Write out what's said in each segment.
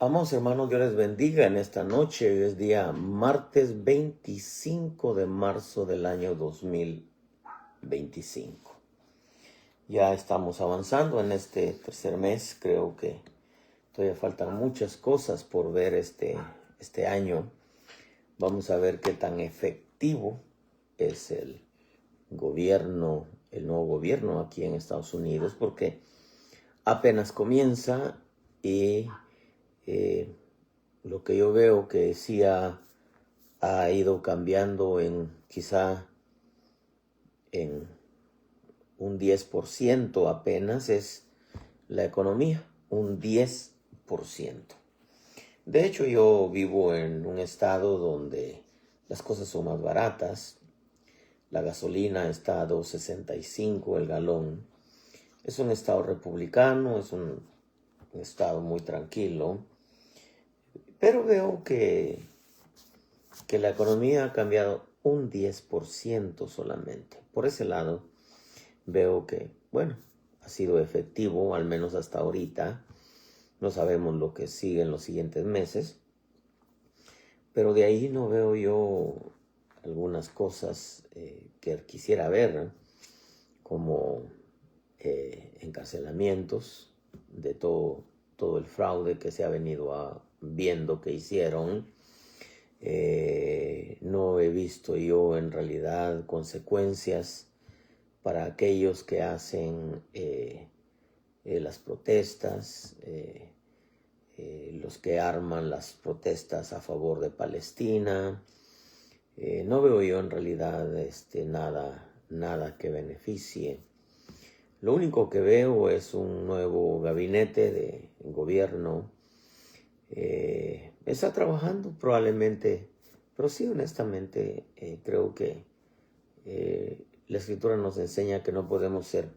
Amados hermanos, Dios les bendiga en esta noche. Hoy es día martes 25 de marzo del año 2025. Ya estamos avanzando en este tercer mes. Creo que todavía faltan muchas cosas por ver este año. Vamos a ver qué tan efectivo es el gobierno, el nuevo gobierno aquí en Estados Unidos, porque apenas comienza y lo que yo veo que sí ha ido cambiando quizá en un 10% apenas es la economía, un 10%. De hecho, yo vivo en un estado donde las cosas son más baratas. La gasolina está a $2.65 el galón. Es un estado republicano, es un estado muy tranquilo. Pero veo que la economía ha cambiado un 10% solamente. Por ese lado, veo que, bueno, ha sido efectivo, al menos hasta ahorita. No sabemos lo que sigue en los siguientes meses. Pero de ahí no veo yo algunas cosas que quisiera ver, ¿no? Como encarcelamientos de todo el fraude que se ha venido viendo que hicieron. No he visto yo en realidad consecuencias para aquellos que hacen las protestas, los que arman las protestas a favor de Palestina. No veo yo en realidad nada que beneficie. Lo único que veo es un nuevo gabinete de gobierno. Está trabajando probablemente, pero sí, honestamente, creo que la Escritura nos enseña que no podemos ser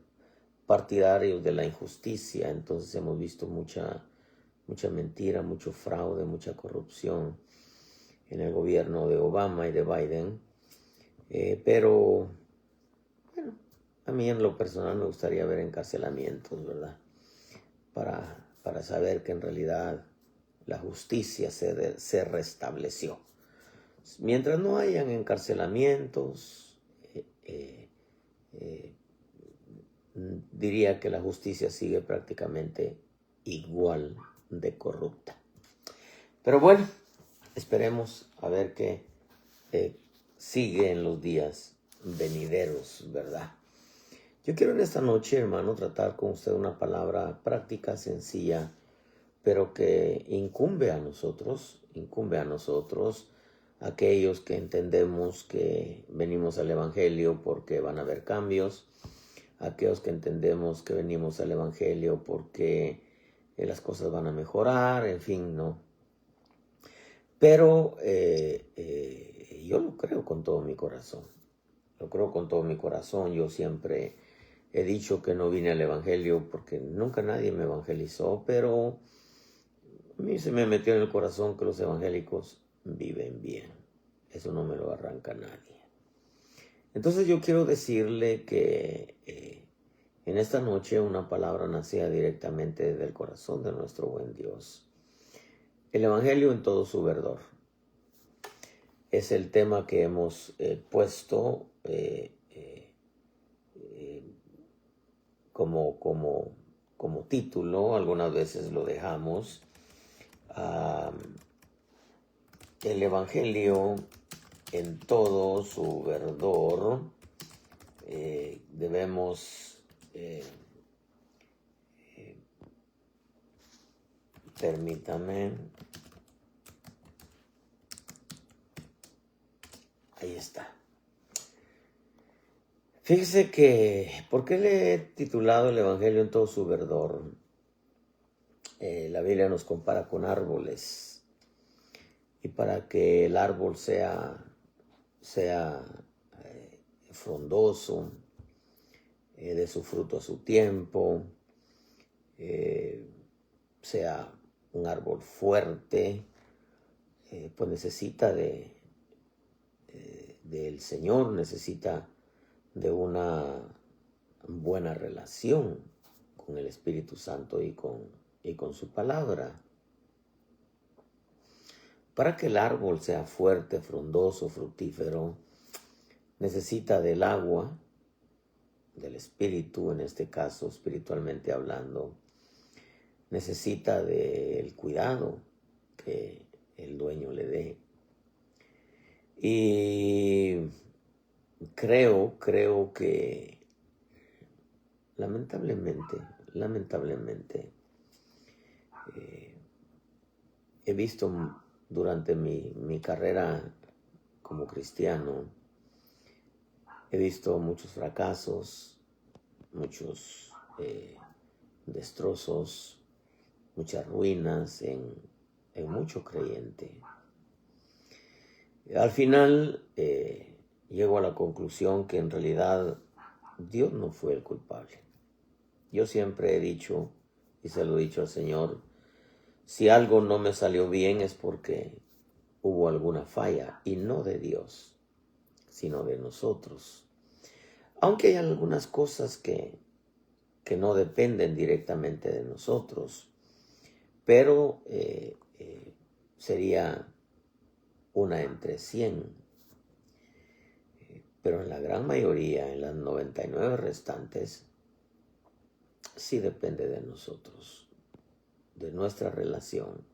partidarios de la injusticia. Entonces hemos visto mucha mentira, mucho fraude, mucha corrupción en el gobierno de Obama y de Biden. Pero, bueno, a mí en lo personal me gustaría ver encarcelamientos, ¿verdad? Para saber que en realidad la justicia se restableció. Mientras no hayan encarcelamientos, diría que la justicia sigue prácticamente igual de corrupta. Pero bueno, esperemos a ver qué sigue en los días venideros, ¿verdad? Yo quiero en esta noche, hermano, tratar con usted una palabra práctica, sencilla, pero que incumbe a nosotros, aquellos que entendemos que venimos al Evangelio porque van a haber cambios, aquellos que entendemos que venimos al Evangelio porque las cosas van a mejorar, en fin, ¿no? Pero yo lo creo con todo mi corazón. Yo siempre he dicho que no vine al Evangelio porque nunca nadie me evangelizó, pero a mí se me metió en el corazón que los evangélicos viven bien. Eso no me lo arranca nadie. Entonces yo quiero decirle que en esta noche una palabra nacía directamente del corazón de nuestro buen Dios. El Evangelio en todo su verdor. Es el tema que hemos puesto como título. Algunas veces lo dejamos. El Evangelio en todo su verdor. Debemos permítame. Ahí está. Fíjese que, ¿por qué le he titulado el Evangelio en todo su verdor? La Biblia nos compara con árboles. Y para que el árbol sea frondoso, dé su fruto a su tiempo, sea un árbol fuerte, pues necesita del Señor, necesita de una buena relación con el Espíritu Santo y con su palabra. Para que el árbol sea fuerte, frondoso, fructífero, necesita del agua, del espíritu, en este caso espiritualmente hablando, necesita del cuidado que el dueño le dé. Y creo que lamentablemente, he visto durante mi carrera como cristiano, he visto muchos fracasos, muchos destrozos, muchas ruinas en mucho creyente. Al final llego a la conclusión que en realidad Dios no fue el culpable. Yo siempre he dicho, y se lo he dicho al Señor, si algo no me salió bien es porque hubo alguna falla, y no de Dios, sino de nosotros. Aunque hay algunas cosas que no dependen directamente de nosotros, pero sería una entre 100. Pero en la gran mayoría, en las 99 restantes, sí depende de nosotros, de nuestra relación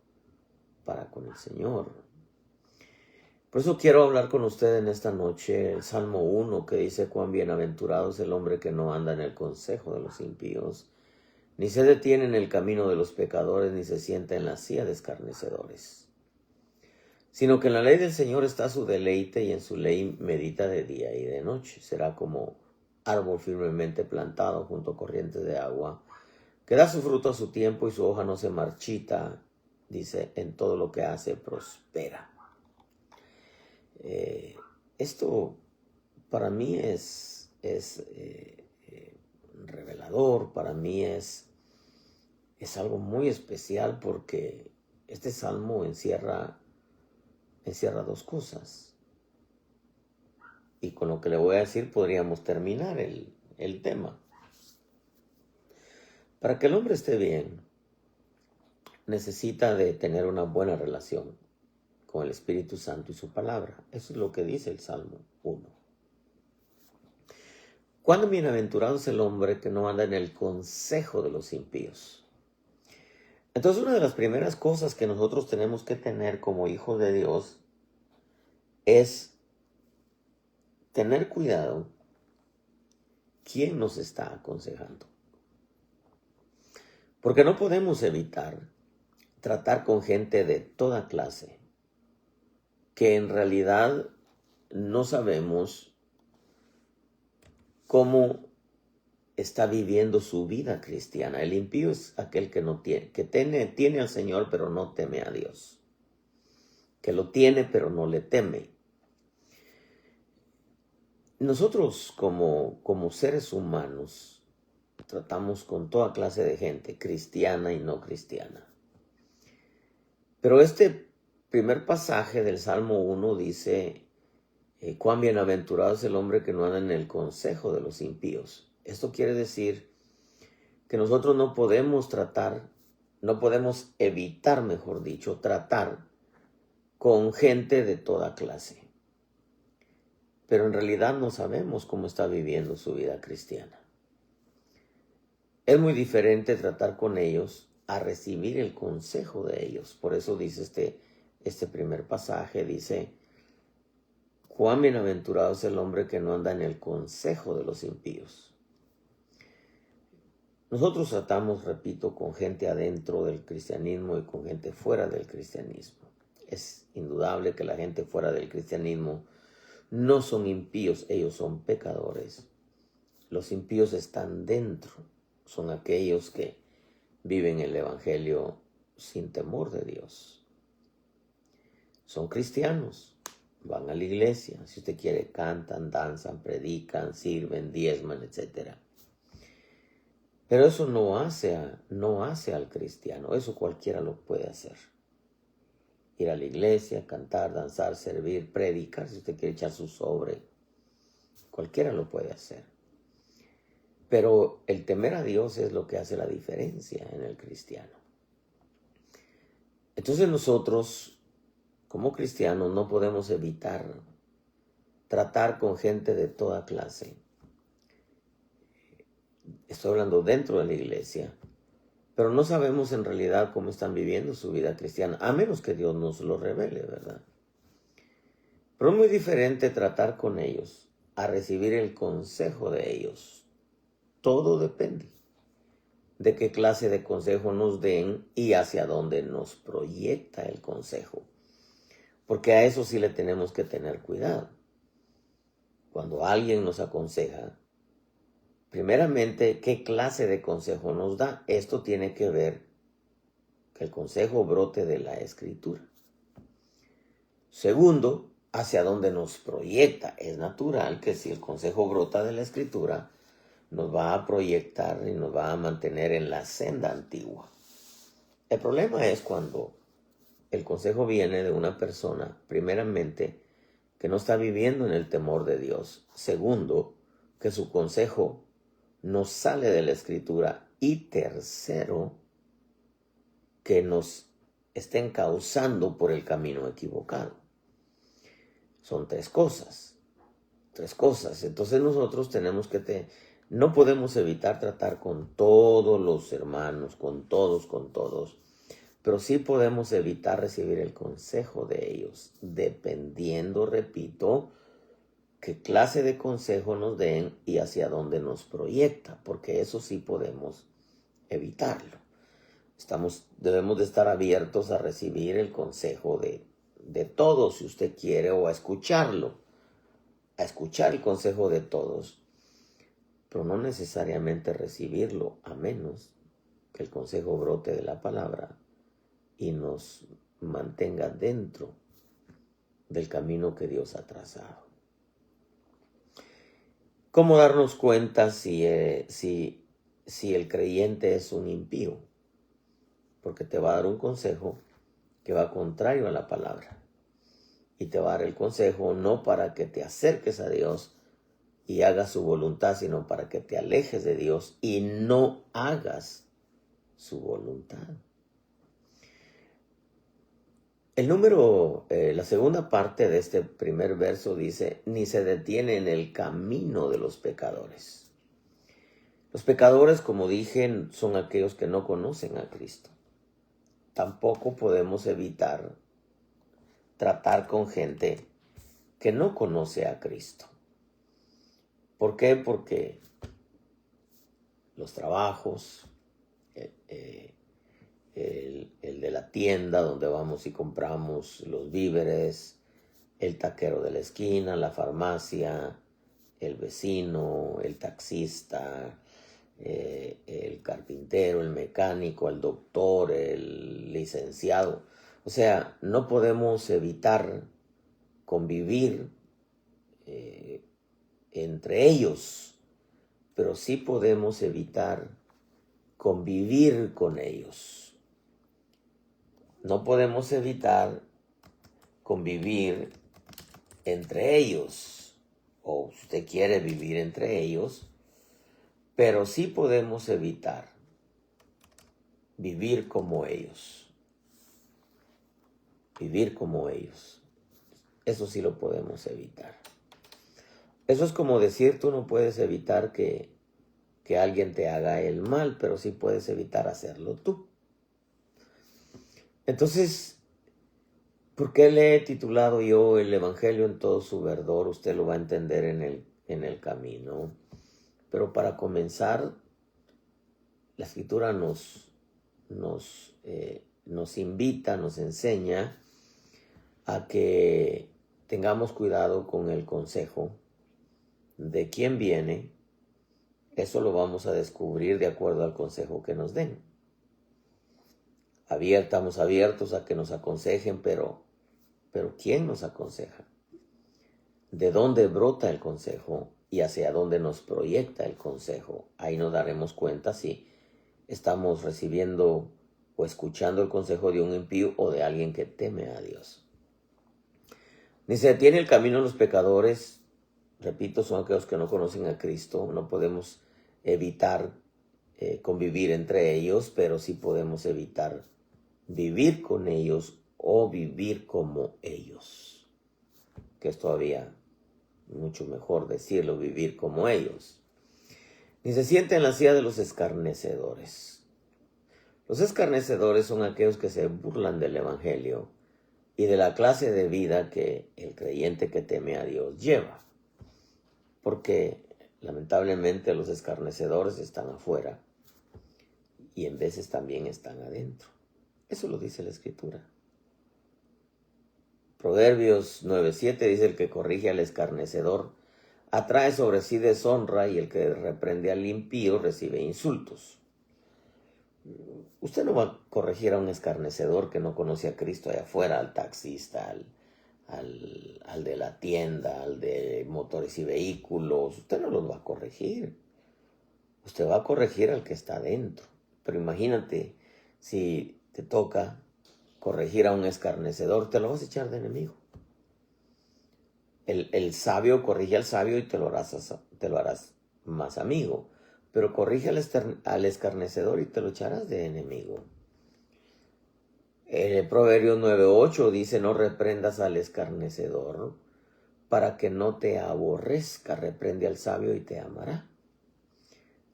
para con el Señor. Por eso quiero hablar con usted en esta noche el Salmo 1, que dice: cuán bienaventurado es el hombre que no anda en el consejo de los impíos, ni se detiene en el camino de los pecadores, ni se sienta en la silla de escarnecedores, sino que en la ley del Señor está su deleite, y en su ley medita de día y de noche. Será como árbol firmemente plantado junto a corrientes de agua, que da su fruto a su tiempo, y su hoja no se marchita. Dice, en todo lo que hace prospera. Esto para mí es revelador, para mí es algo muy especial, porque este salmo encierra dos cosas. Y con lo que le voy a decir podríamos terminar el tema. Para que el hombre esté bien, necesita de tener una buena relación con el Espíritu Santo y su palabra. Eso es lo que dice el Salmo 1. Cuán bienaventurado es el hombre que no anda en el consejo de los impíos. Entonces, una de las primeras cosas que nosotros tenemos que tener como hijos de Dios es tener cuidado quién nos está aconsejando. Porque no podemos evitar tratar con gente de toda clase que en realidad no sabemos cómo está viviendo su vida cristiana. El impío es aquel que no tiene, que tiene al Señor pero no teme a Dios, que lo tiene pero no le teme. Nosotros como seres humanos tratamos con toda clase de gente, cristiana y no cristiana. Pero este primer pasaje del Salmo 1 dice: cuán bienaventurado es el hombre que no anda en el consejo de los impíos. Esto quiere decir que nosotros no podemos evitar, mejor dicho, tratar con gente de toda clase. Pero en realidad no sabemos cómo está viviendo su vida cristiana. Es muy diferente tratar con ellos a recibir el consejo de ellos. Por eso dice este primer pasaje, dice: cuán bienaventurado es el hombre que no anda en el consejo de los impíos. Nosotros tratamos, repito, con gente adentro del cristianismo y con gente fuera del cristianismo. Es indudable que la gente fuera del cristianismo no son impíos, ellos son pecadores. Los impíos están dentro, son aquellos que viven el evangelio sin temor de Dios. Son cristianos, van a la iglesia, si usted quiere, cantan, danzan, predican, sirven, diezman, etc. Pero eso no hace al cristiano. Eso cualquiera lo puede hacer. Ir a la iglesia, cantar, danzar, servir, predicar, si usted quiere echar su sobre, cualquiera lo puede hacer. Pero el temer a Dios es lo que hace la diferencia en el cristiano. Entonces nosotros como cristianos no podemos evitar tratar con gente de toda clase. Estoy hablando dentro de la iglesia, pero no sabemos en realidad cómo están viviendo su vida cristiana, a menos que Dios nos lo revele, ¿verdad? Pero es muy diferente tratar con ellos a recibir el consejo de ellos. Todo depende de qué clase de consejo nos den y hacia dónde nos proyecta el consejo. Porque a eso sí le tenemos que tener cuidado. Cuando alguien nos aconseja, primeramente, ¿qué clase de consejo nos da? Esto tiene que ver que el consejo brote de la Escritura. Segundo, hacia dónde nos proyecta. Es natural que si el consejo brota de la Escritura, nos va a proyectar y nos va a mantener en la senda antigua. El problema es cuando el consejo viene de una persona, primeramente, que no está viviendo en el temor de Dios. Segundo, que su consejo no sale de la Escritura. Y tercero, que nos estén causando por el camino equivocado. Son tres cosas. Entonces nosotros tenemos que no podemos evitar tratar con todos los hermanos, con todos, pero sí podemos evitar recibir el consejo de ellos, dependiendo, repito, qué clase de consejo nos den y hacia dónde nos proyecta, porque eso sí podemos evitarlo. Debemos de estar abiertos a recibir el consejo de todos, si usted quiere, o a escucharlo, a escuchar el consejo de todos, pero no necesariamente recibirlo, a menos que el consejo brote de la palabra y nos mantenga dentro del camino que Dios ha trazado. ¿Cómo darnos cuenta si el creyente es un impío? Porque te va a dar un consejo que va contrario a la palabra. Y te va a dar el consejo no para que te acerques a Dios y hagas su voluntad, sino para que te alejes de Dios y no hagas su voluntad. La segunda parte de este primer verso dice, ni se detiene en el camino de los pecadores. Los pecadores, como dije, son aquellos que no conocen a Cristo. Tampoco podemos evitar tratar con gente que no conoce a Cristo. ¿Por qué? Porque los trabajos, el de la tienda donde vamos y compramos los víveres, el taquero de la esquina, la farmacia, el vecino, el taxista, el carpintero, el mecánico, el doctor, el licenciado. O sea, no podemos evitar convivir entre ellos, pero sí podemos evitar convivir con ellos. No podemos evitar convivir entre ellos, o si usted quiere vivir entre ellos, pero sí podemos evitar vivir como ellos. Vivir como ellos. Eso sí lo podemos evitar. Eso es como decir, tú no puedes evitar que alguien te haga el mal, pero sí puedes evitar hacerlo tú. Entonces, ¿por qué le he titulado yo el Evangelio en todo su verdor? Usted lo va a entender en el camino. Pero para comenzar, la Escritura nos invita, nos enseña a que tengamos cuidado con el consejo de quién viene. Eso lo vamos a descubrir de acuerdo al consejo que nos den. Estamos abiertos a que nos aconsejen, pero ¿quién nos aconseja? ¿De dónde brota el consejo y hacia dónde nos proyecta el consejo? Ahí nos daremos cuenta si estamos recibiendo o escuchando el consejo de un impío o de alguien que teme a Dios. Ni se detiene el camino de los pecadores. Repito, son aquellos que no conocen a Cristo. No podemos evitar convivir entre ellos, pero sí podemos evitar vivir con ellos o vivir como ellos, que es todavía mucho mejor decirlo, vivir como ellos. Ni se siente en la silla de los escarnecedores. Los escarnecedores son aquellos que se burlan del evangelio y de la clase de vida que el creyente que teme a Dios lleva. Porque lamentablemente los escarnecedores están afuera y en veces también están adentro. Eso lo dice la Escritura. Proverbios 9:7 dice: el que corrige al escarnecedor atrae sobre sí deshonra, y el que reprende al impío recibe insultos. Usted no va a corregir a un escarnecedor que no conoce a Cristo allá afuera, al taxista, al de la tienda, al de motores y vehículos. Usted no los va a corregir. Usted va a corregir al que está adentro. Pero imagínate, si te toca corregir a un escarnecedor, te lo vas a echar de enemigo. El sabio corrige al sabio y te lo harás más amigo. Pero corrige al escarnecedor y te lo echarás de enemigo. El Proverbio 9:8 dice: no reprendas al escarnecedor para que no te aborrezca, reprende al sabio y te amará.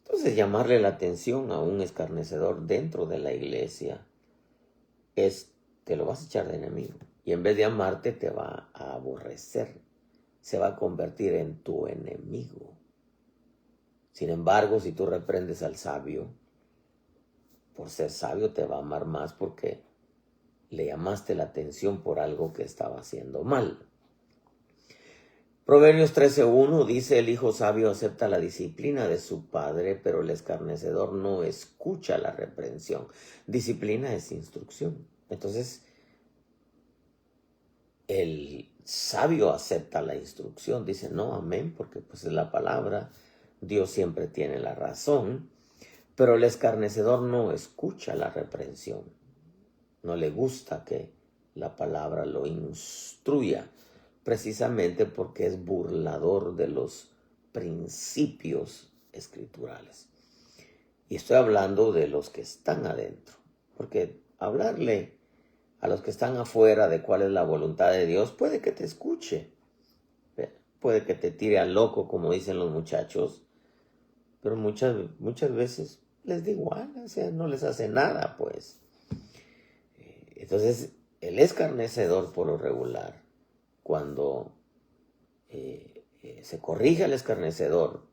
Entonces, llamarle la atención a un escarnecedor dentro de la iglesia te lo vas a echar de enemigo. Y en vez de amarte, te va a aborrecer. Se va a convertir en tu enemigo. Sin embargo, si tú reprendes al sabio, por ser sabio te va a amar más porque le llamaste la atención por algo que estaba haciendo mal. Proverbios 13:1 dice: el hijo sabio acepta la disciplina de su padre, pero el escarnecedor no escucha la reprensión. Disciplina es instrucción. Entonces, el sabio acepta la instrucción, dice: no, amén, porque pues es la palabra, Dios siempre tiene la razón. Pero el escarnecedor no escucha la reprensión, no le gusta que la palabra lo instruya, precisamente porque es burlador de los principios escriturales. Y estoy hablando de los que están adentro, porque hablarle a los que están afuera de cuál es la voluntad de Dios puede que te escuche, puede que te tire al loco, como dicen los muchachos, pero muchas veces les da igual, o sea, no les hace nada, pues. Entonces, el escarnecedor, por lo regular, cuando se corrige al escarnecedor,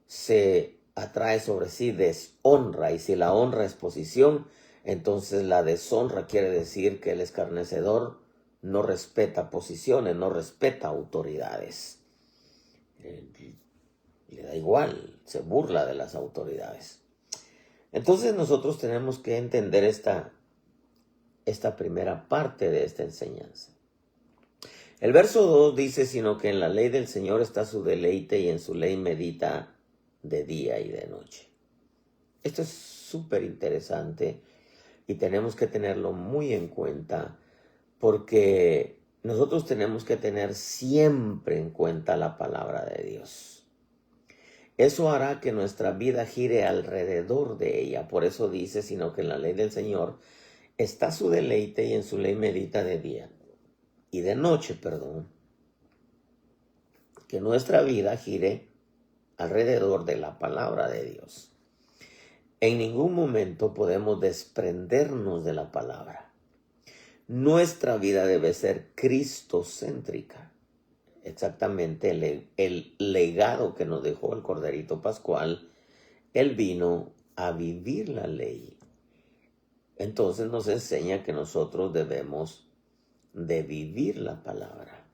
se atrae sobre sí deshonra, y si la honra es posición, entonces la deshonra quiere decir que el escarnecedor no respeta posiciones, no respeta autoridades. Le da igual, se burla de las autoridades. Entonces nosotros tenemos que entender esta primera parte de esta enseñanza. El verso 2 dice: sino que en la ley del Señor está su deleite, y en su ley medita de día y de noche. Esto es súper interesante y tenemos que tenerlo muy en cuenta, porque nosotros tenemos que tener siempre en cuenta la palabra de Dios. Eso hará que nuestra vida gire alrededor de ella. Por eso dice: sino que en la ley del Señor está su deleite, y en su ley medita de día y de noche, que nuestra vida gire alrededor de la palabra de Dios. En ningún momento podemos desprendernos de la palabra. Nuestra vida debe ser cristocéntrica. Exactamente el legado que nos dejó el Corderito Pascual. Él vino a vivir la ley. Entonces nos enseña que nosotros debemos de vivir la palabra,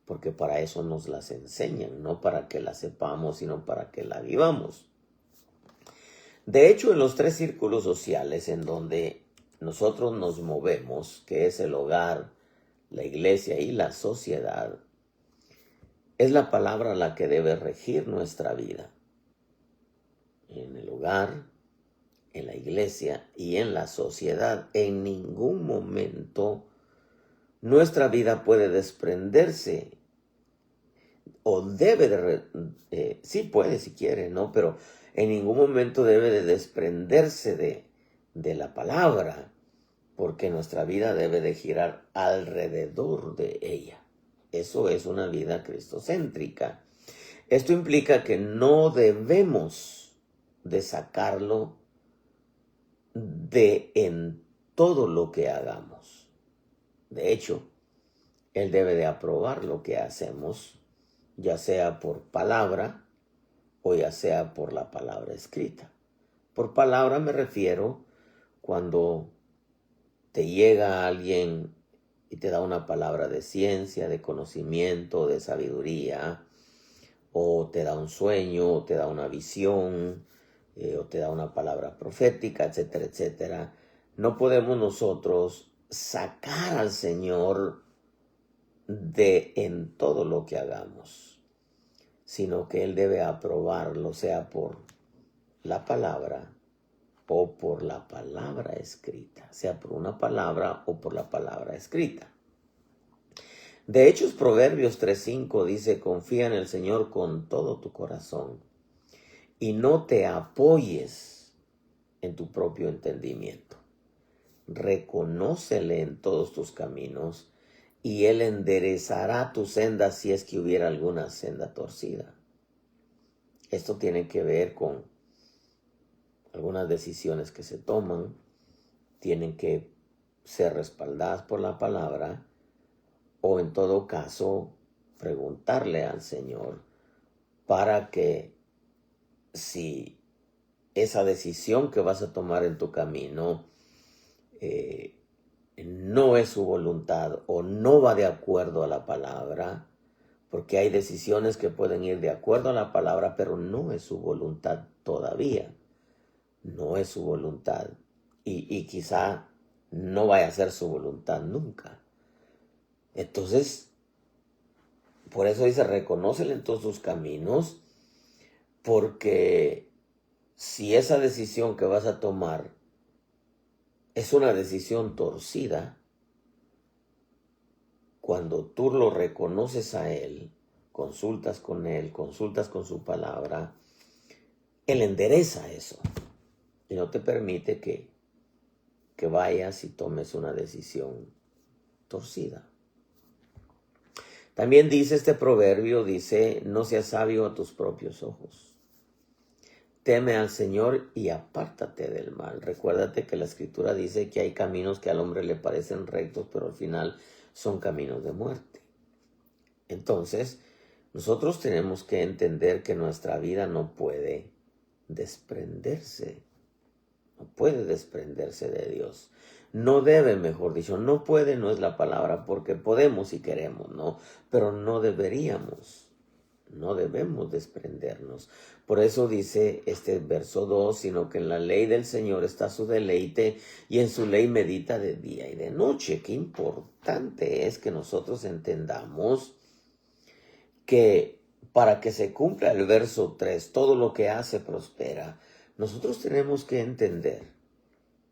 porque para eso nos las enseñan, no para que la sepamos, sino para que la vivamos. De hecho, en los 3 círculos sociales en donde nosotros nos movemos, que es el hogar, la iglesia y la sociedad, es la palabra la que debe regir nuestra vida. En el hogar, en la iglesia y en la sociedad, en ningún momento nuestra vida puede desprenderse, o debe de, sí puede si quiere, ¿no? Pero en ningún momento debe de desprenderse de la palabra. porque nuestra vida debe de girar alrededor de ella. Eso es una vida cristocéntrica. Esto implica que no debemos de sacarlo de en todo lo que hagamos. De hecho, Él debe de aprobar lo que hacemos, ya sea por palabra o ya sea por la palabra escrita. Por palabra me refiero cuando te llega alguien y te da una palabra de ciencia, de conocimiento, de sabiduría, o te da un sueño, o te da una visión, o te da una palabra profética, etcétera, etcétera. No podemos nosotros sacar al Señor de en todo lo que hagamos, sino que Él debe aprobarlo, sea por la palabra o por la palabra escrita, sea por una palabra o por la palabra escrita. De hecho, Proverbios 3:5 dice, confía en el Señor con todo tu corazón y no te apoyes en tu propio entendimiento. Reconócele en todos tus caminos y Él enderezará tu senda si es que hubiera alguna senda torcida. Esto tiene que ver con algunas decisiones que se toman, tienen que ser respaldadas por la palabra, o en todo caso preguntarle al Señor para que si esa decisión que vas a tomar en tu camino no es su voluntad o no va de acuerdo a la palabra, porque hay decisiones que pueden ir de acuerdo a la palabra, pero no es su voluntad todavía, no es su voluntad y quizá no vaya a ser su voluntad nunca. Entonces, por eso dice, reconócele en todos sus caminos, porque si esa decisión que vas a tomar es una decisión torcida, cuando tú lo reconoces a Él, consultas con Él, consultas con su palabra, Él endereza eso y no te permite que vayas y tomes una decisión torcida. También dice este proverbio, dice, no seas sabio a tus propios ojos. Teme al Señor y apártate del mal. Recuérdate que la Escritura dice que hay caminos que al hombre le parecen rectos, pero al final son caminos de muerte. Entonces, nosotros tenemos que entender que nuestra vida no puede desprenderse de Dios. No debe, mejor dicho, no puede, no es la palabra, porque podemos si queremos, ¿no? Pero no deberíamos, no debemos desprendernos. Por eso dice este verso 2, sino que en la ley del Señor está su deleite y en su ley medita de día y de noche. Qué importante es que nosotros entendamos que para que se cumpla el verso 3, todo lo que hace prospera. Nosotros tenemos que entender,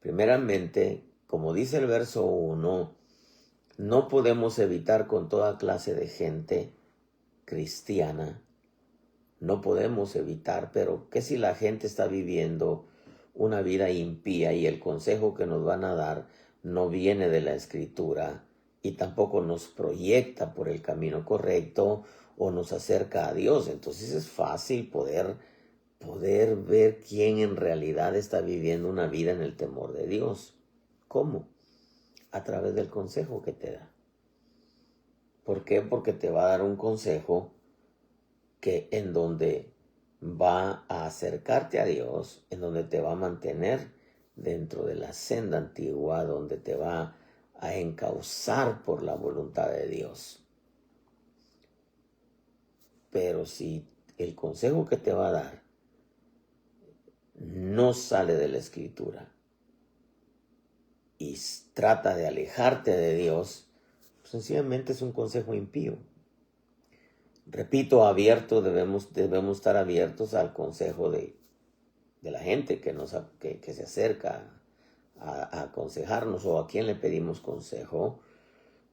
primeramente, como dice el verso 1, no podemos evitar con toda clase de gente cristiana, no podemos evitar, pero ¿qué si la gente está viviendo una vida impía y el consejo que nos van a dar no viene de la Escritura y tampoco nos proyecta por el camino correcto o nos acerca a Dios? Entonces es fácil poder ver quién en realidad está viviendo una vida en el temor de Dios. ¿Cómo? A través del consejo que te da. ¿Por qué? Porque te va a dar un consejo que en donde va a acercarte a Dios, en donde te va a mantener dentro de la senda antigua, donde te va a encauzar por la voluntad de Dios. Pero si el consejo que te va a dar no sale de la Escritura y trata de alejarte de Dios, sencillamente es un consejo impío. Repito, debemos estar abiertos al consejo de la gente que se acerca a aconsejarnos o a quien le pedimos consejo,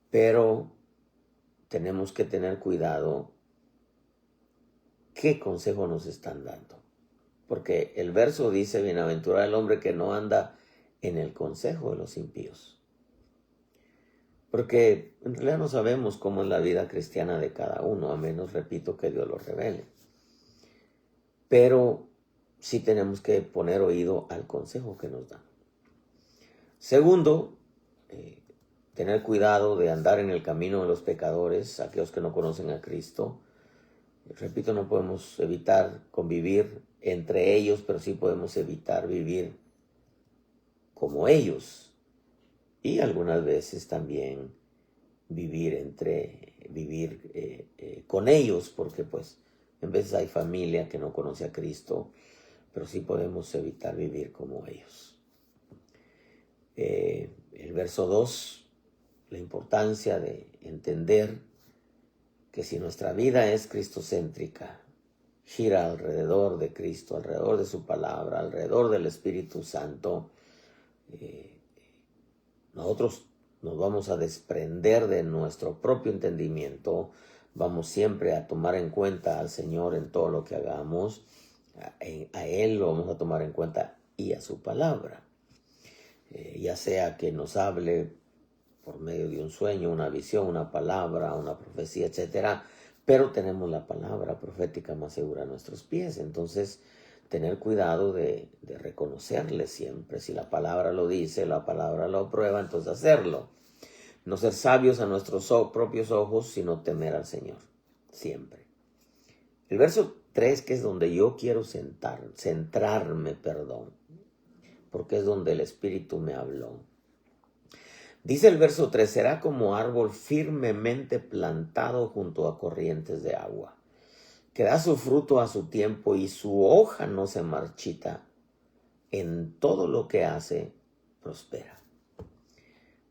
pero tenemos que tener cuidado qué consejo nos están dando. Porque el verso dice, bienaventurado el hombre que no anda en el consejo de los impíos, Porque en realidad no sabemos cómo es la vida cristiana de cada uno, a menos, repito, que Dios lo revele. Pero sí tenemos que poner oído al consejo que nos da. Segundo, tener cuidado de andar en el camino de los pecadores, aquellos que no conocen a Cristo. Repito, no podemos evitar convivir entre ellos, pero sí podemos evitar vivir como ellos. Y algunas veces también vivir con ellos, porque pues en veces hay familia que no conoce a Cristo, pero sí podemos evitar vivir como ellos. El verso 2, la importancia de entender que si nuestra vida es cristocéntrica, gira alrededor de Cristo, alrededor de su palabra, alrededor del Espíritu Santo, nosotros nos vamos a desprender de nuestro propio entendimiento, vamos siempre a tomar en cuenta al Señor en todo lo que hagamos, a Él lo vamos a tomar en cuenta y a su palabra. Ya sea que nos hable por medio de un sueño, una visión, una palabra, una profecía, etcétera, pero tenemos la palabra profética más segura a nuestros pies. Entonces, tener cuidado de reconocerle siempre. Si la palabra lo dice, la palabra lo aprueba, entonces hacerlo. No ser sabios a nuestros propios ojos, sino temer al Señor, siempre. El verso 3, que es donde yo quiero centrarme, porque es donde el Espíritu me habló. Dice el verso 3, será como árbol firmemente plantado junto a corrientes de agua, que da su fruto a su tiempo y su hoja no se marchita. En todo lo que hace, prospera.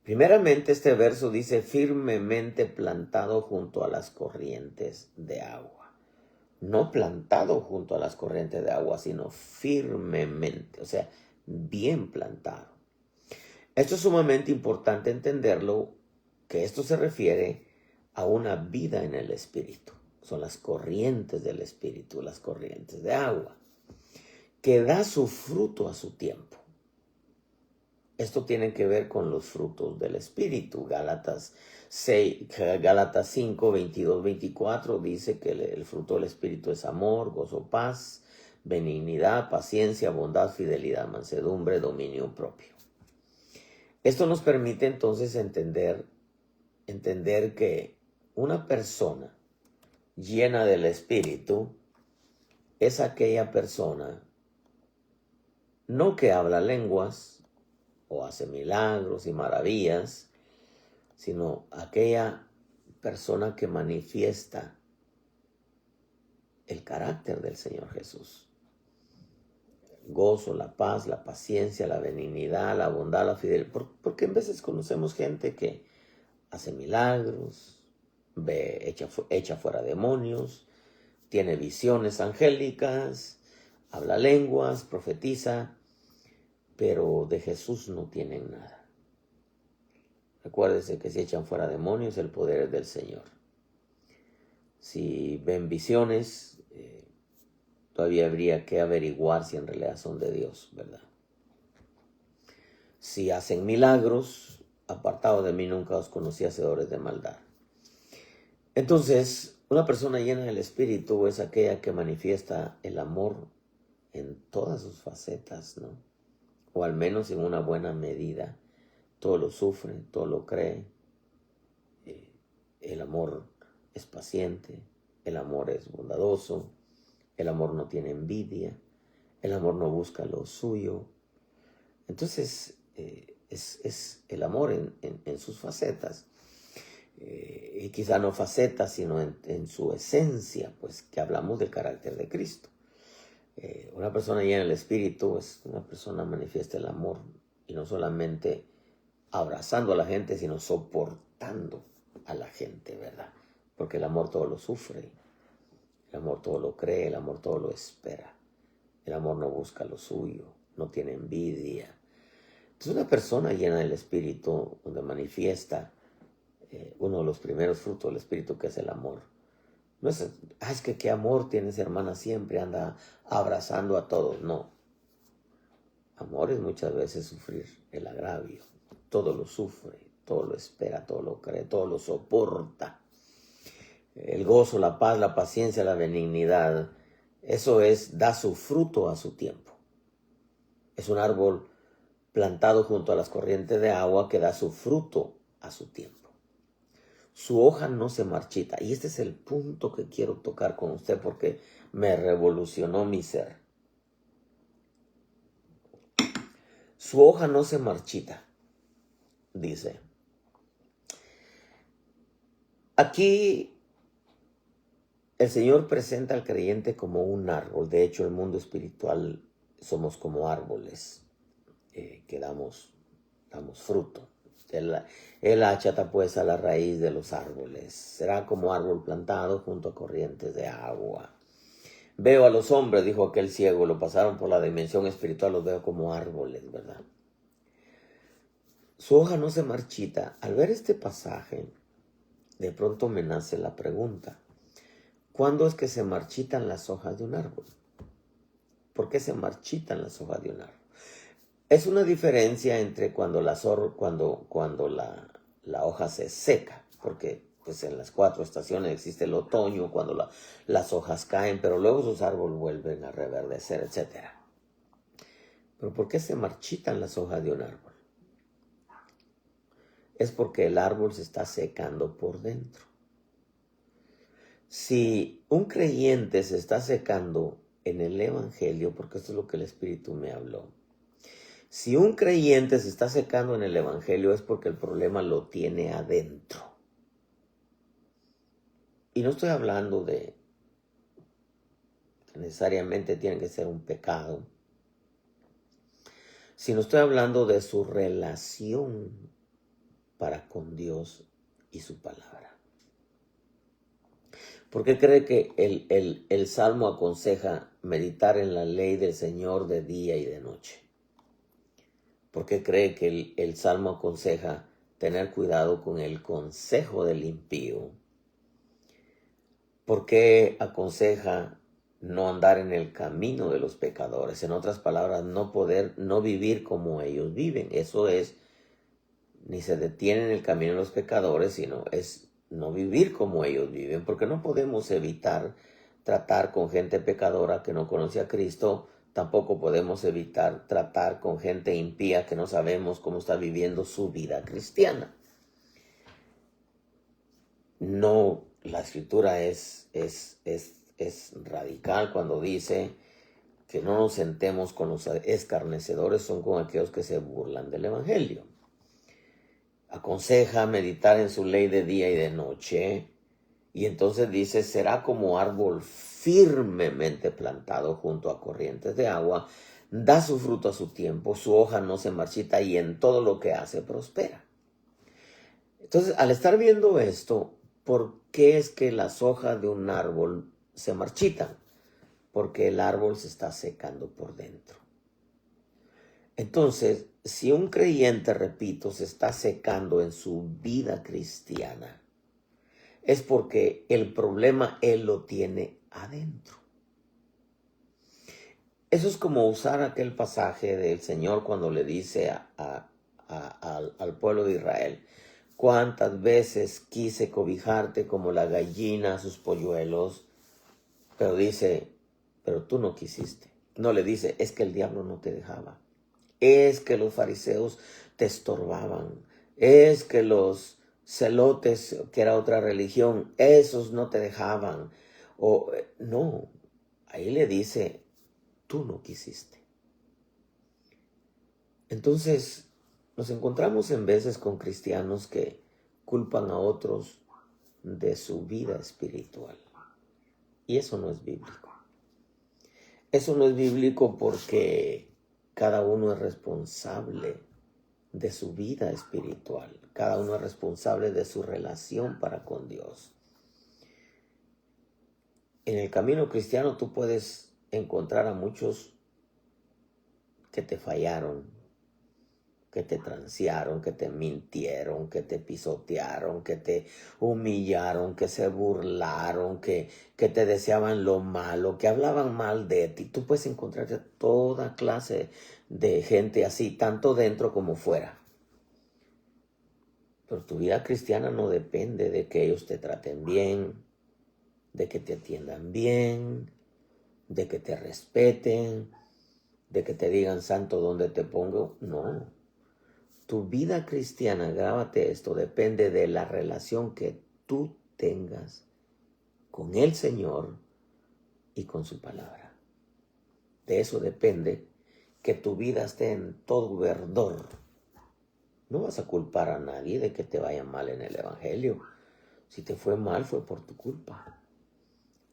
Primeramente, este verso dice firmemente plantado junto a las corrientes de agua. No plantado junto a las corrientes de agua, sino firmemente, o sea, bien plantado. Esto es sumamente importante entenderlo, que esto se refiere a una vida en el Espíritu. Son las corrientes del Espíritu, las corrientes de agua, que da su fruto a su tiempo. Esto tiene que ver con los frutos del Espíritu. Gálatas 5, 22, 24 dice que el fruto del Espíritu es amor, gozo, paz, benignidad, paciencia, bondad, fidelidad, mansedumbre, dominio propio. Esto nos permite entonces entender que una persona llena del Espíritu es aquella persona no que habla lenguas o hace milagros y maravillas, sino aquella persona que manifiesta el carácter del Señor Jesús. Gozo, la paz, la paciencia, la benignidad, la bondad, la fidelidad. Porque en veces conocemos gente que hace milagros, echa fuera demonios, tiene visiones angélicas, habla lenguas, profetiza, pero de Jesús no tienen nada. Recuérdese que si echan fuera demonios, el poder es del Señor. Si ven visiones, todavía habría que averiguar si en realidad son de Dios, ¿verdad? Si hacen milagros, apartado de mí nunca os conocí, hacedores de maldad. Entonces, una persona llena del Espíritu es aquella que manifiesta el amor en todas sus facetas, ¿no? O al menos en una buena medida. Todo lo sufre, todo lo cree. El amor es paciente, el amor es bondadoso, el amor no tiene envidia, el amor no busca lo suyo. Entonces, es el amor en sus facetas. Y quizá no facetas, sino en su esencia, pues que hablamos del carácter de Cristo. Una persona llena del Espíritu es una persona que manifiesta el amor, y no solamente abrazando a la gente, sino soportando a la gente, ¿verdad? Porque el amor todo lo sufre, el amor todo lo cree, el amor todo lo espera. El amor no busca lo suyo, no tiene envidia. Entonces, una persona llena del Espíritu, donde manifiesta uno de los primeros frutos del Espíritu, que es el amor. No es que qué amor tienes, hermana, siempre anda abrazando a todos. No. Amor es muchas veces sufrir el agravio. Todo lo sufre, todo lo espera, todo lo cree, todo lo soporta. El gozo, la paz, la paciencia, la benignidad, eso da su fruto a su tiempo. Es un árbol plantado junto a las corrientes de agua que da su fruto a su tiempo. Su hoja no se marchita. Y este es el punto que quiero tocar con usted porque me revolucionó mi ser. Su hoja no se marchita, dice. Aquí el Señor presenta al creyente como un árbol. De hecho, el mundo espiritual somos como árboles que damos fruto. El hacha está puesta a la raíz de los árboles. Será como árbol plantado junto a corrientes de agua. Veo a los hombres, dijo aquel ciego, lo pasaron por la dimensión espiritual, los veo como árboles, ¿verdad? Su hoja no se marchita. Al ver este pasaje, de pronto me nace la pregunta: ¿cuándo es que se marchitan las hojas de un árbol? ¿Por qué se marchitan las hojas de un árbol? Es una diferencia entre cuando la hoja se seca, porque pues en las 4 estaciones existe el otoño, cuando las hojas caen, pero luego sus árboles vuelven a reverdecer, etc. Pero ¿por qué se marchitan las hojas de un árbol? Es porque el árbol se está secando por dentro. Si un creyente se está secando en el Evangelio, porque esto es lo que el Espíritu me habló, si un creyente se está secando en el Evangelio es porque el problema lo tiene adentro. Y no estoy hablando de que necesariamente tiene que ser un pecado, sino estoy hablando de su relación para con Dios y su palabra. ¿Por qué cree que el Salmo aconseja meditar en la ley del Señor de día y de noche? ¿Por qué cree que el Salmo aconseja tener cuidado con el consejo del impío? ¿Por qué aconseja no andar en el camino de los pecadores? En otras palabras, no vivir como ellos viven. Eso es, ni se detiene en el camino de los pecadores, sino es no vivir como ellos viven, porque no podemos evitar tratar con gente pecadora que no conoce a Cristo. Tampoco podemos evitar tratar con gente impía que no sabemos cómo está viviendo su vida cristiana. No, la escritura es radical cuando dice que no nos sentemos con los escarnecedores, son con aquellos que se burlan del Evangelio. Aconseja meditar en su ley de día y de noche. Y entonces dice, será como árbol firmemente plantado junto a corrientes de agua, da su fruto a su tiempo, su hoja no se marchita y en todo lo que hace prospera. Entonces, al estar viendo esto, ¿por qué es que las hojas de un árbol se marchitan? Porque el árbol se está secando por dentro. Entonces, si un creyente, repito, se está secando en su vida cristiana, es porque el problema él lo tiene adentro. Eso es como usar aquel pasaje del Señor cuando le dice al pueblo de Israel: cuántas veces quise cobijarte como la gallina a sus polluelos, pero dice, pero tú no quisiste. No le dice, es que el diablo no te dejaba, es que los fariseos te estorbaban, es que los celotes, que era otra religión, esos no te dejaban. O no, ahí le dice, tú no quisiste. Entonces, nos encontramos en veces con cristianos que culpan a otros de su vida espiritual. Y eso no es bíblico. Eso no es bíblico porque cada uno es responsable de su vida espiritual. Cada uno es responsable de su relación para con Dios. En el camino cristiano tú puedes encontrar a muchos que te fallaron, que te transearon, que te mintieron, que te pisotearon, que te humillaron, que se burlaron, que te deseaban lo malo, que hablaban mal de ti. Tú puedes encontrarte toda clase de gente así, tanto dentro como fuera. Pero tu vida cristiana no depende de que ellos te traten bien, de que te atiendan bien, de que te respeten, de que te digan santo donde te pongo. No. Tu vida cristiana, grábate esto, depende de la relación que tú tengas con el Señor y con su palabra. De eso depende que tu vida esté en todo verdor. No vas a culpar a nadie de que te vaya mal en el Evangelio. Si te fue mal, fue por tu culpa.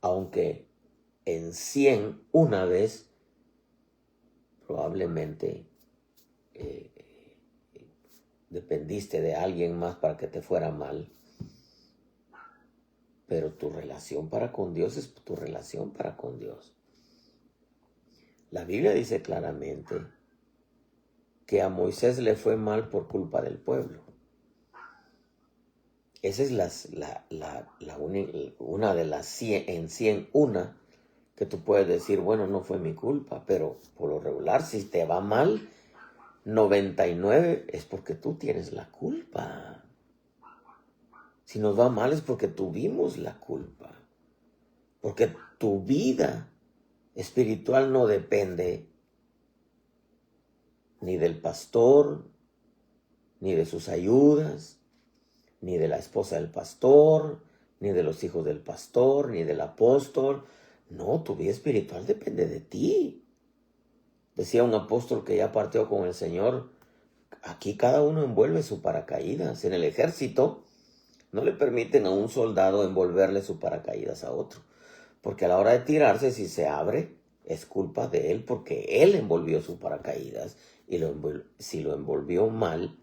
Aunque en 100, una vez, probablemente dependiste de alguien más para que te fuera mal. Pero tu relación para con Dios es tu relación para con Dios. La Biblia dice claramente que a Moisés le fue mal por culpa del pueblo. Esa es una de las 100, en 100, una que tú puedes decir, bueno, no fue mi culpa, pero por lo regular, si te va mal, 99 es porque tú tienes la culpa. Si nos va mal es porque tuvimos la culpa. Porque tu vida espiritual no depende ni del pastor, ni de sus ayudas, ni de la esposa del pastor, ni de los hijos del pastor, ni del apóstol. No, tu vida espiritual depende de ti. Decía un apóstol que ya partió con el Señor, aquí cada uno envuelve su paracaídas. En el ejército no le permiten a un soldado envolverle su paracaídas a otro, porque a la hora de tirarse, si se abre, es culpa de él, porque él envolvió su paracaídas, y si lo envolvió mal,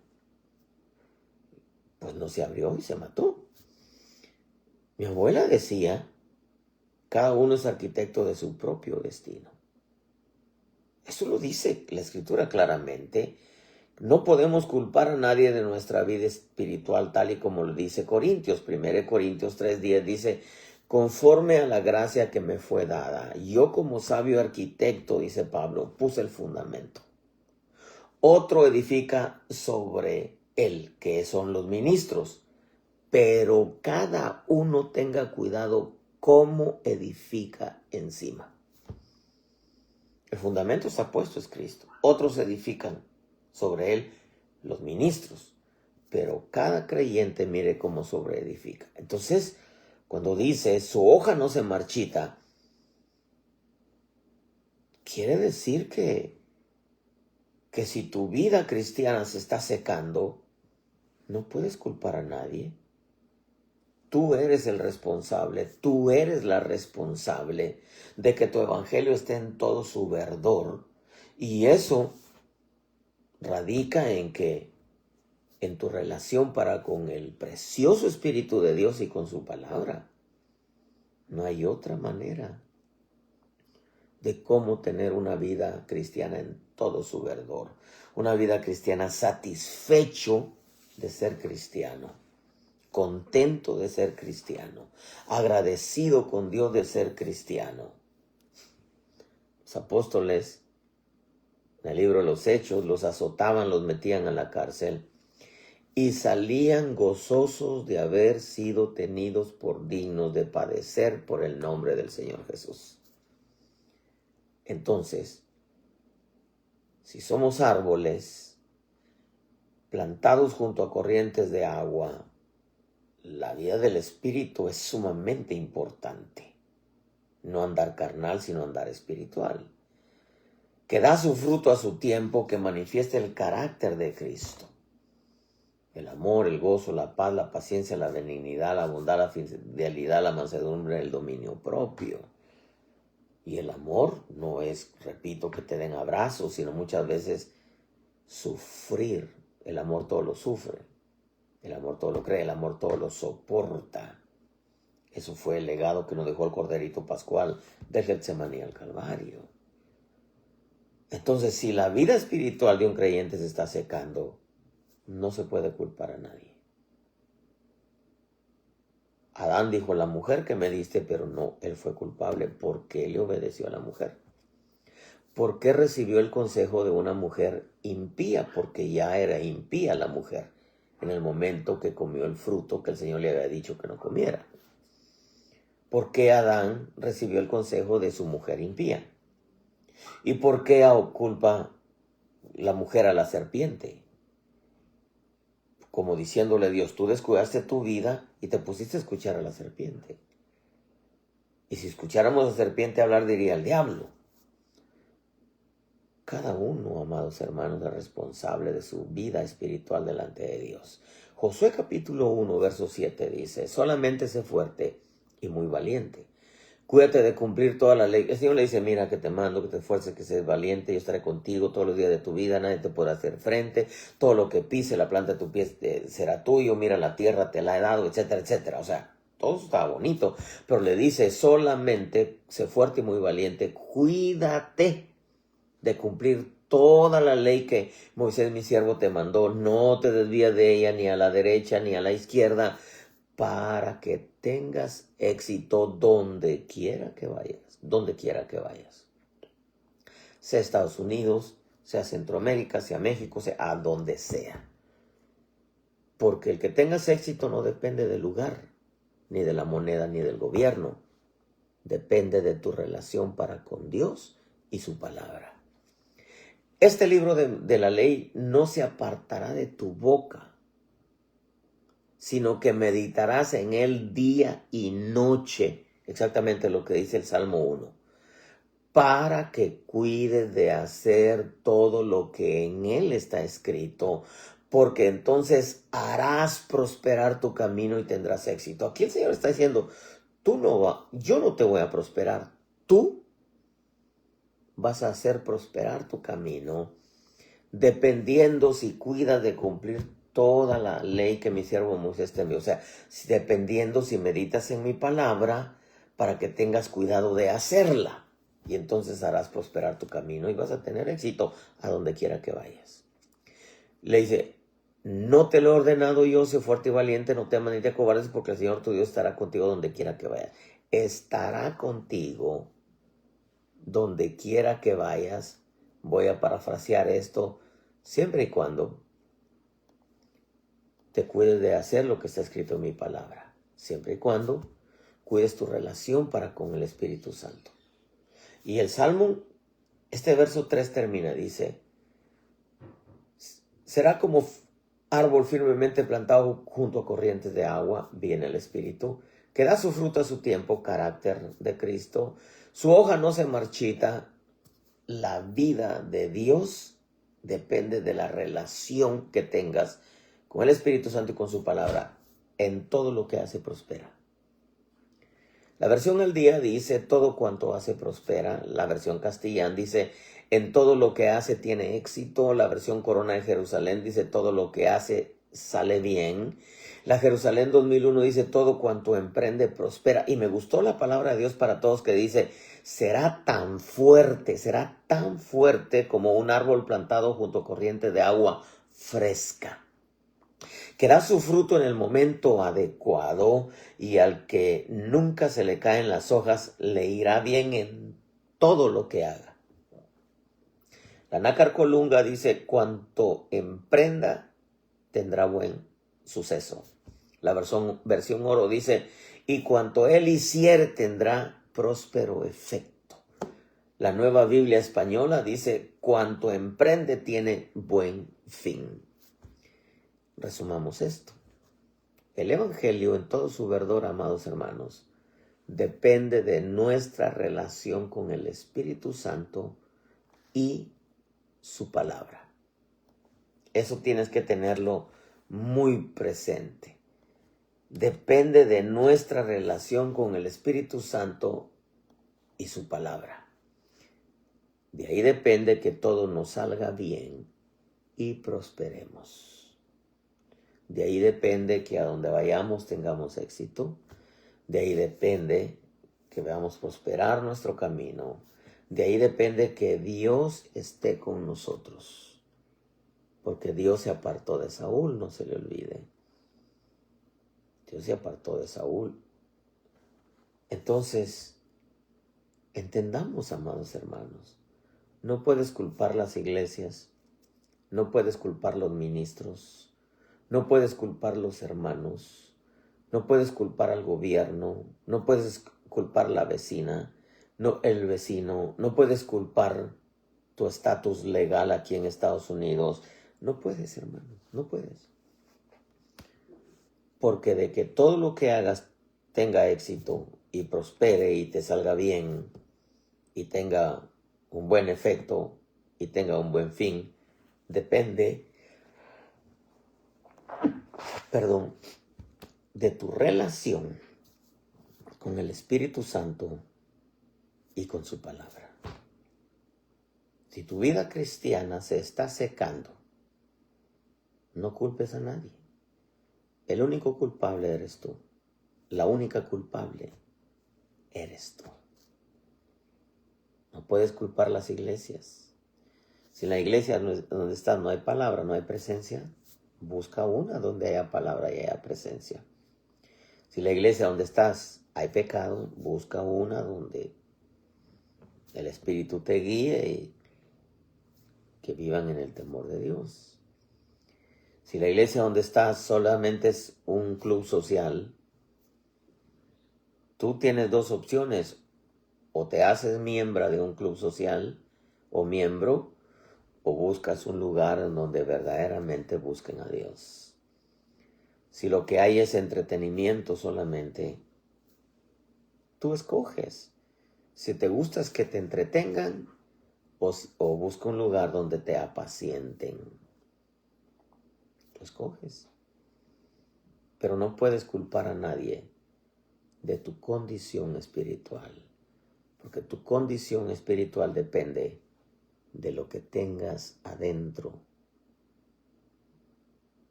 pues no se abrió y se mató. Mi abuela decía, cada uno es arquitecto de su propio destino. Eso lo dice la Escritura claramente. No podemos culpar a nadie de nuestra vida espiritual, tal y como lo dice Corintios. 1 Corintios 3:10 dice, conforme a la gracia que me fue dada, yo como sabio arquitecto, dice Pablo, puse el fundamento. Otro edifica sobre él, que son los ministros. Pero cada uno tenga cuidado cómo edifica encima. El fundamento está puesto, es Cristo. Otros edifican sobre él, los ministros. Pero cada creyente mire cómo sobreedifica. Entonces, cuando dice su hoja no se marchita, quiere decir que si tu vida cristiana se está secando, no puedes culpar a nadie. Tú eres el responsable, tú eres la responsable de que tu evangelio esté en todo su verdor. Y eso radica en que en tu relación para con el precioso Espíritu de Dios y con su palabra. No hay otra manera de cómo tener una vida cristiana en todo su verdor. Una vida cristiana satisfecho de ser cristiano. Contento de ser cristiano, agradecido con Dios de ser cristiano. Los apóstoles, en el libro de los Hechos, los azotaban, los metían a la cárcel y salían gozosos de haber sido tenidos por dignos de padecer por el nombre del Señor Jesús. Entonces, si somos árboles plantados junto a corrientes de agua, la vida del espíritu es sumamente importante. No andar carnal, sino andar espiritual. Que da su fruto a su tiempo, que manifieste el carácter de Cristo. El amor, el gozo, la paz, la paciencia, la benignidad, la bondad, la fidelidad, la mansedumbre, el dominio propio. Y el amor no es, repito, que te den abrazos, sino muchas veces sufrir. El amor todo lo sufre. El amor todo lo cree, el amor todo lo soporta. Eso fue el legado que nos dejó el Corderito Pascual del Getsemaní al Calvario. Entonces, si la vida espiritual de un creyente se está secando, no se puede culpar a nadie. Adán dijo, la mujer que me diste, pero no, él fue culpable porque le obedeció a la mujer. ¿Por qué recibió el consejo de una mujer impía? Porque ya era impía la mujer. en el momento que comió el fruto que el Señor le había dicho que no comiera. ¿Por qué Adán recibió el consejo de su mujer impía? ¿Y por qué culpa la mujer a la serpiente? Como diciéndole a Dios, tú descuidaste tu vida y te pusiste a escuchar a la serpiente. Y si escucháramos a la serpiente hablar, diría el diablo. Cada uno, amados hermanos, es responsable de su vida espiritual delante de Dios. Josué capítulo 1, verso 7 dice, solamente sé fuerte y muy valiente. Cuídate de cumplir toda la ley. El Señor le dice, mira que te mando, que te esfuerces, que seas valiente, yo estaré contigo todos los días de tu vida, nadie te podrá hacer frente, todo lo que pise la planta de tu pie será tuyo, mira la tierra te la he dado, etcétera, etcétera. O sea, todo eso está bonito, pero le dice, solamente sé fuerte y muy valiente, cuídate de cumplir toda la ley que Moisés mi siervo te mandó, no te desvíes de ella ni a la derecha ni a la izquierda, para que tengas éxito donde quiera que vayas, donde quiera que vayas. Sea Estados Unidos, sea Centroamérica, sea México, sea a donde sea. Porque el que tengas éxito no depende del lugar, ni de la moneda, ni del gobierno. Depende de tu relación para con Dios y su palabra. Este libro de la ley no se apartará de tu boca, sino que meditarás en él día y noche, exactamente lo que dice el Salmo 1, para que cuides de hacer todo lo que en él está escrito, porque entonces harás prosperar tu camino y tendrás éxito. Aquí el Señor está diciendo, yo no te voy a prosperar, tú vas a hacer prosperar tu camino, dependiendo si cuidas de cumplir toda la ley que mi siervo Moisés te envió. O sea, dependiendo si meditas en mi palabra para que tengas cuidado de hacerla. Y entonces harás prosperar tu camino y vas a tener éxito a donde quiera que vayas. Le dice, no te lo he ordenado yo, sé fuerte y valiente, no temas ni te acobardes, porque el Señor tu Dios estará contigo donde quiera que vayas. Estará contigo donde quiera que vayas. Voy a parafrasear esto, siempre y cuando te cuides de hacer lo que está escrito en mi palabra, siempre y cuando cuides tu relación para con el Espíritu Santo. Y el Salmo, este verso 3 termina, dice, será como árbol firmemente plantado junto a corrientes de agua, viene el Espíritu, que da su fruto a su tiempo, carácter de Cristo, su hoja no se marchita. La vida de Dios depende de la relación que tengas con el Espíritu Santo y con su palabra. En todo lo que hace prospera. La versión al día dice todo cuanto hace prospera. La versión castellana dice en todo lo que hace tiene éxito. La versión Corona de Jerusalén dice todo lo que hace sale bien. La Jerusalén 2001 dice todo cuanto emprende prospera. Y me gustó la palabra de Dios para todos que dice será tan fuerte como un árbol plantado junto a corriente de agua fresca, que da su fruto en el momento adecuado, y al que nunca se le caen las hojas le irá bien en todo lo que haga. La Nácar Colunga dice cuanto emprenda tendrá buen suceso. La versión oro dice y cuanto él hiciere tendrá próspero efecto. La Nueva Biblia Española dice cuanto emprende tiene buen fin. Resumamos esto. El Evangelio en todo su verdor, amados hermanos, depende de nuestra relación con el Espíritu Santo y su palabra. Eso tienes que tenerlo muy presente. Depende de nuestra relación con el Espíritu Santo y su palabra. De ahí depende que todo nos salga bien y prosperemos. De ahí depende que a donde vayamos tengamos éxito. De ahí depende que veamos prosperar nuestro camino. De ahí depende que Dios esté con nosotros. Porque Dios se apartó de Saúl, no se le olvide. Dios se apartó de Saúl. Entonces, entendamos, amados hermanos, no puedes culpar las iglesias, no puedes culpar los ministros, No puedes culpar a los hermanos, no puedes culpar al gobierno, no puedes culpar a la vecina, no el vecino, no puedes culpar tu estatus legal aquí en Estados Unidos. No puedes, hermano, no puedes. Porque de que todo lo que hagas tenga éxito y prospere y te salga bien y tenga un buen efecto y tenga un buen fin, depende, de tu relación con el Espíritu Santo y con su palabra. Si tu vida cristiana se está secando, no culpes a nadie. El único culpable eres tú. La única culpable eres tú. No puedes culpar las iglesias. Si en la iglesia donde estás no hay palabra, no hay presencia, busca una donde haya palabra y haya presencia. Si la iglesia donde estás hay pecado, busca una donde el Espíritu te guíe y que vivan en el temor de Dios. Si la iglesia donde estás solamente es un club social, tú tienes dos opciones. O te haces miembro de un club social o miembro, o buscas un lugar en donde verdaderamente busquen a Dios. Si lo que hay es entretenimiento solamente, tú escoges. Si te gusta es que te entretengan o busca un lugar donde te apacienten. Tú escoges. Pero no puedes culpar a nadie de tu condición espiritual. Porque tu condición espiritual depende de lo que tengas adentro.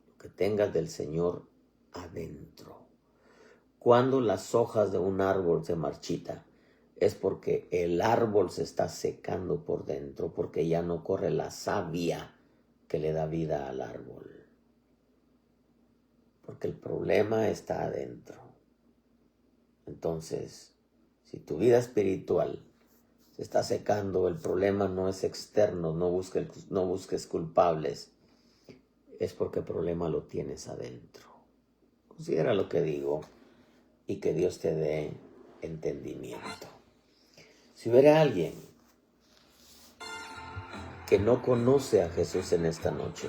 Lo que tengas del Señor adentro. Cuando las hojas de un árbol se marchitan, es porque el árbol se está secando por dentro, porque ya no corre la savia que le da vida al árbol. Porque el problema está adentro. Entonces, si tu vida espiritual se está secando, el problema no es externo, no busques culpables, es porque el problema lo tienes adentro. Considera lo que digo y que Dios te dé entendimiento. Si hubiera alguien que no conoce a Jesús en esta noche,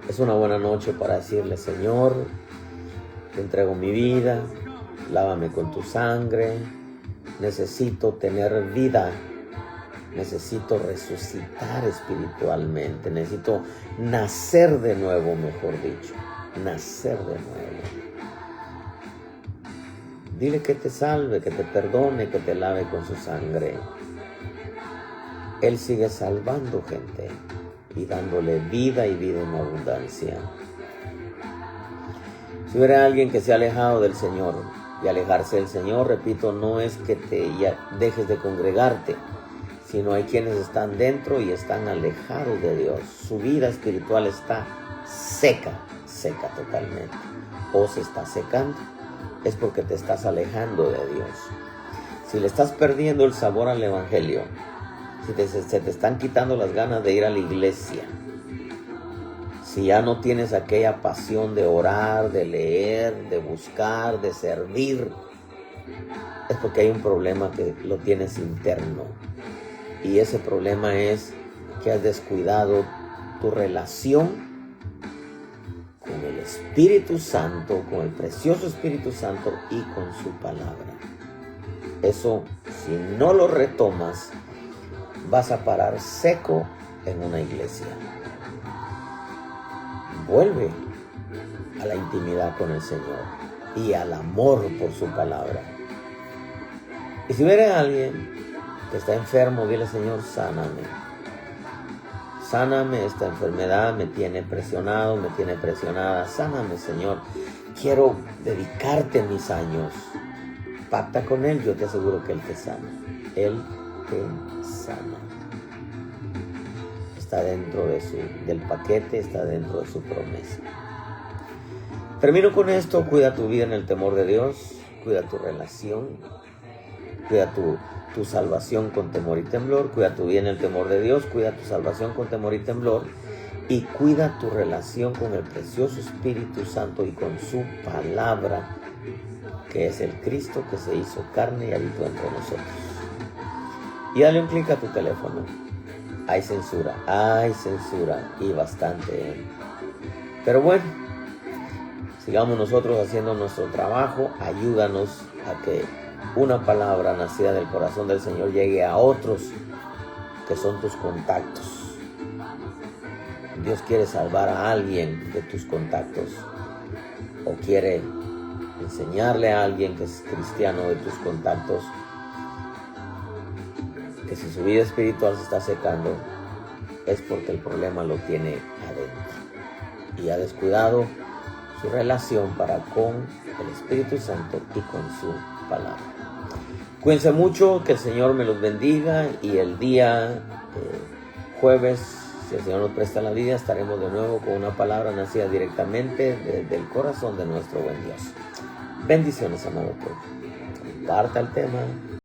es una buena noche para decirle: Señor, te entrego mi vida, lávame con tu sangre, necesito tener vida, necesito resucitar espiritualmente, necesito nacer de nuevo, mejor dicho, nacer de nuevo. Dile que te salve, que te perdone, que te lave con su sangre. Él sigue salvando gente y dándole vida y vida en abundancia. Si hubiera alguien que se ha alejado del Señor, y alejarse del Señor, repito, no es que ya dejes de congregarte, sino hay quienes están dentro y están alejados de Dios. Su vida espiritual está seca totalmente, o se está secando, es porque te estás alejando de Dios. Si le estás perdiendo el sabor al evangelio, si se te están quitando las ganas de ir a la iglesia, si ya no tienes aquella pasión de orar, de leer, de buscar, de servir, es porque hay un problema que lo tienes interno. Y ese problema es que has descuidado tu relación con el Espíritu Santo, con el precioso Espíritu Santo y con su palabra. Eso, si no lo retomas, vas a parar seco en una iglesia. Vuelve a la intimidad con el Señor y al amor por su palabra. Y si viene alguien que está enfermo, dile: Señor, sáname. Sáname, esta enfermedad me tiene presionado, me tiene presionada. Sáname, Señor. Quiero dedicarte mis años. Pacta con Él, yo te aseguro que Él te sana. Él te sana. Está dentro del paquete, está dentro de su promesa. Termino con esto: cuida tu vida en el temor de Dios, cuida tu relación, cuida tu salvación con temor y temblor, cuida tu vida en el temor de Dios, cuida tu salvación con temor y temblor, y cuida tu relación con el precioso Espíritu Santo y con su palabra, que es el Cristo que se hizo carne y habitó entre nosotros. Y dale un clic a tu teléfono. Hay censura y bastante. Pero bueno, sigamos nosotros haciendo nuestro trabajo. Ayúdanos a que una palabra nacida del corazón del Señor llegue a otros que son tus contactos. Dios quiere salvar a alguien de tus contactos, o quiere enseñarle a alguien que es cristiano de tus contactos que si su vida espiritual se está secando es porque el problema lo tiene adentro y ha descuidado su relación para con el Espíritu Santo y con su palabra. Cuídense mucho, que el Señor me los bendiga, y el día jueves, si el Señor nos presta la vida, estaremos de nuevo con una palabra nacida directamente desde el corazón de nuestro buen Dios. Bendiciones, amado pueblo. Comparta el tema.